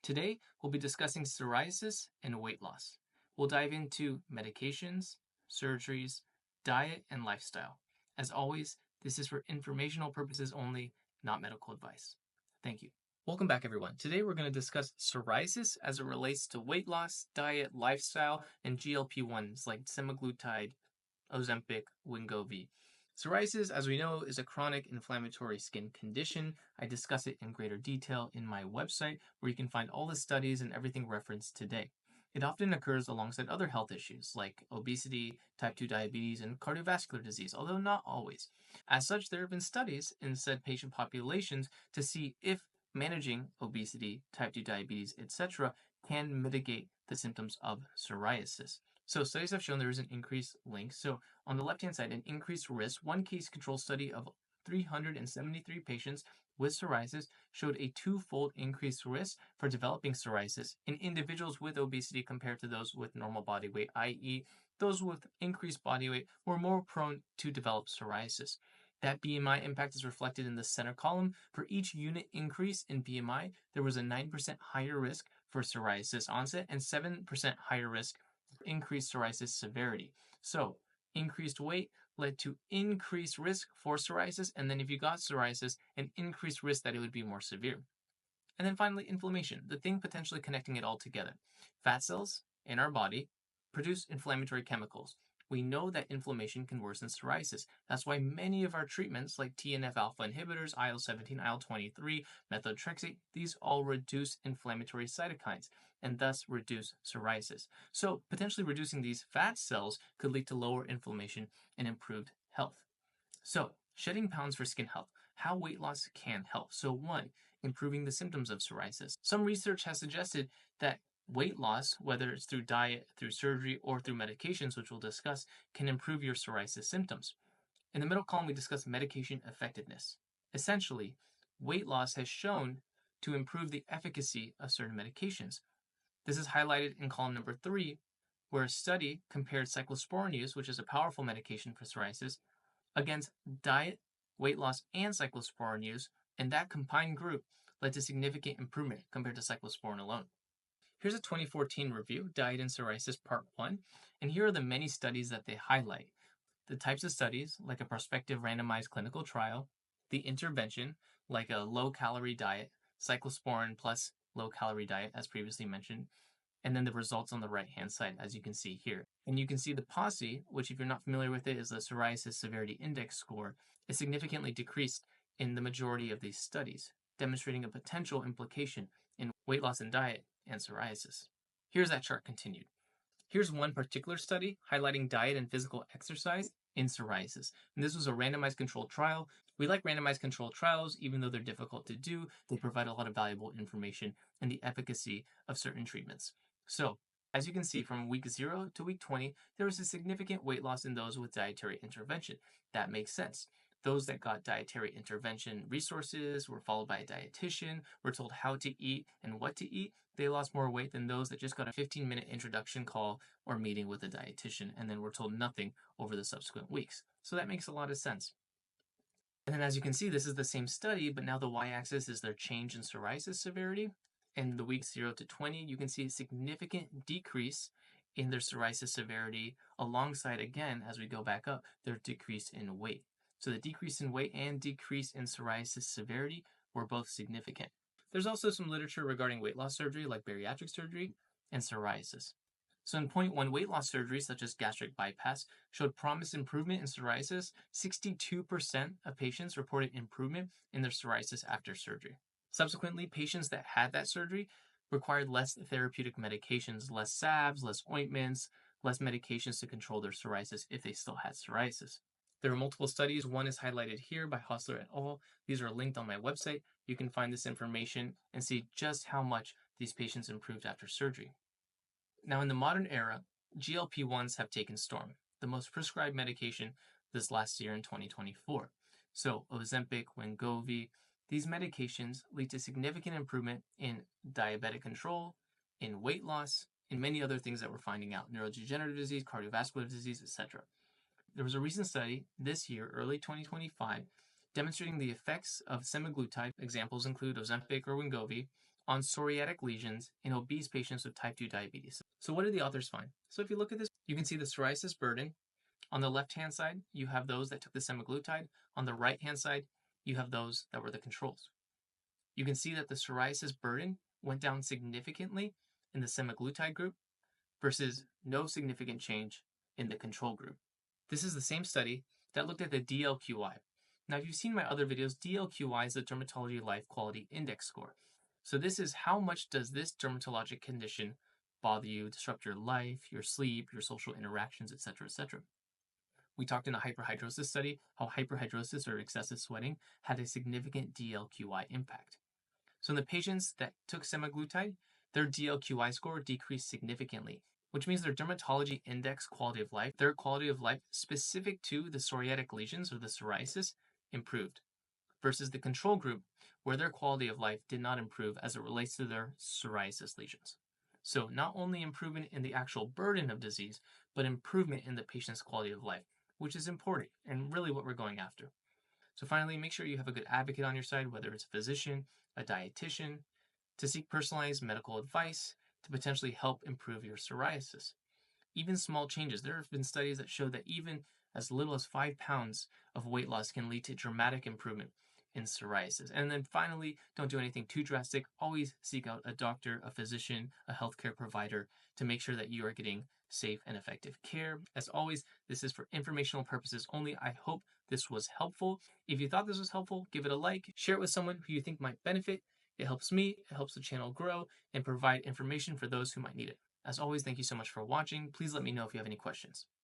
Today, we'll be discussing psoriasis and weight loss. We'll dive into medications, surgeries, diet, and lifestyle. As always, this is for informational purposes only, not medical advice. Thank you. Welcome back, everyone. Today, we're going to discuss psoriasis as it relates to weight loss, diet, lifestyle, and GLP-1s like semaglutide, Ozempic, Wegovy. Psoriasis, as we know, is a chronic inflammatory skin condition. I discuss it in greater detail in my website, where you can find all the studies and everything referenced today. It often occurs alongside other health issues like obesity, type 2 diabetes, and cardiovascular disease, although not always. As such, there have been studies in said patient populations to see if managing obesity, type 2 diabetes, etc., can mitigate the symptoms of psoriasis. So studies have shown there is an increased link. So on the left-hand side, an increased risk. One case control study of 373 patients with psoriasis showed a twofold increased risk for developing psoriasis in individuals with obesity compared to those with normal body weight, i.e., those with increased body weight were more prone to develop psoriasis. That BMI impact is reflected in the center column. For each unit increase in BMI, there was a 9% higher risk for psoriasis onset and 7% higher risk increased psoriasis severity. So, increased weight led to increased risk for psoriasis, and then if you got psoriasis, an increased risk that it would be more severe. And then finally, inflammation, the thing potentially connecting it all together. Fat cells in our body produce inflammatory chemicals. We know that inflammation can worsen psoriasis. That's why many of our treatments, like TNF alpha inhibitors, IL-17, IL-23, methotrexate, these all reduce inflammatory cytokines and thus reduce psoriasis. So, potentially reducing these fat cells could lead to lower inflammation and improved health. So, shedding pounds for skin health, how weight loss can help. So, one, improving the symptoms of psoriasis. Some research has suggested that weight loss, whether it's through diet, through surgery, or through medications, which we'll discuss, can improve your psoriasis symptoms. In the middle column, we discuss medication effectiveness. Essentially, weight loss has shown to improve the efficacy of certain medications. This is highlighted in column number 3, where a study compared cyclosporin use, which is a powerful medication for psoriasis, against diet, weight loss, and cyclosporin use, and that combined group led to significant improvement compared to cyclosporin alone. Here's a 2014 review, Diet and Psoriasis Part 1, and here are the many studies that they highlight. The types of studies, like a prospective randomized clinical trial, the intervention, like a low-calorie diet, cyclosporin plus low-calorie diet, as previously mentioned, and then the results on the right-hand side, as you can see here. And you can see the POSI, which if you're not familiar with it, is the Psoriasis Severity Index score, is significantly decreased in the majority of these studies, demonstrating a potential implication in weight loss and diet and psoriasis. Here's that chart continued. Here's one particular study highlighting diet and physical exercise in psoriasis. And this was a randomized controlled trial. We like randomized controlled trials, even though they're difficult to do. They provide a lot of valuable information and the efficacy of certain treatments. So, as you can see, from week 0 to week 20, there was a significant weight loss in those with dietary intervention. That makes sense. Those that got dietary intervention resources were followed by a dietitian, were told how to eat and what to eat. They lost more weight than those that just got a 15-minute introduction call or meeting with a dietitian and then were told nothing over the subsequent weeks. So that makes a lot of sense. And then as you can see, this is the same study, but now the y-axis is their change in psoriasis severity. In the weeks 0 to 20, you can see a significant decrease in their psoriasis severity alongside, again, as we go back up, their decrease in weight. So the decrease in weight and decrease in psoriasis severity were both significant. There's also some literature regarding weight loss surgery like bariatric surgery and psoriasis. So in point 1, weight loss surgery such as gastric bypass showed promised improvement in psoriasis. 62% of patients reported improvement in their psoriasis after surgery. Subsequently, patients that had that surgery required less therapeutic medications, less salves, less ointments, less medications to control their psoriasis if they still had psoriasis. There are multiple studies. One is highlighted here by Hostler et al. These are linked on my website. You can find this information and see just how much these patients improved after surgery. Now, in the modern era, GLP-1s have taken storm, the most prescribed medication this last year in 2024. So, Ozempic, Wegovy, these medications lead to significant improvement in diabetic control, in weight loss, in many other things that we're finding out, neurodegenerative disease, cardiovascular disease, etc. There was a recent study this year, early 2025, demonstrating the effects of semaglutide. Examples include Ozempic or Wegovy on psoriatic lesions in obese patients with type 2 diabetes. So what did the authors find? So if you look at this, you can see the psoriasis burden. On the left-hand side, you have those that took the semaglutide. On the right-hand side, you have those that were the controls. You can see that the psoriasis burden went down significantly in the semaglutide group versus no significant change in the control group. This is the same study that looked at the DLQI. Now, if you've seen my other videos, DLQI is the Dermatology Life Quality Index score. So this is how much does this dermatologic condition bother you, disrupt your life, your sleep, your social interactions, etc., etc. We talked in a hyperhidrosis study how hyperhidrosis or excessive sweating had a significant DLQI impact. So in the patients that took semaglutide, their DLQI score decreased significantly, which means their dermatology index quality of life, their quality of life specific to the psoriatic lesions or the psoriasis, improved, versus the control group, where their quality of life did not improve as it relates to their psoriasis lesions. So not only improvement in the actual burden of disease, but improvement in the patient's quality of life, which is important and really what we're going after. So finally, make sure you have a good advocate on your side, whether it's a physician, a dietitian, to seek personalized medical advice to potentially help improve your psoriasis. Even small changes. There have been studies that show that even as little as 5 pounds of weight loss can lead to dramatic improvement in psoriasis. And then finally, don't do anything too drastic. Always seek out a doctor, a physician, a healthcare provider to make sure that you are getting safe and effective care. As always, this is for informational purposes only. I hope this was helpful. If you thought this was helpful, give it a like, share it with someone who you think might benefit. It helps me, it helps the channel grow, and provide information for those who might need it. As always, thank you so much for watching. Please let me know if you have any questions.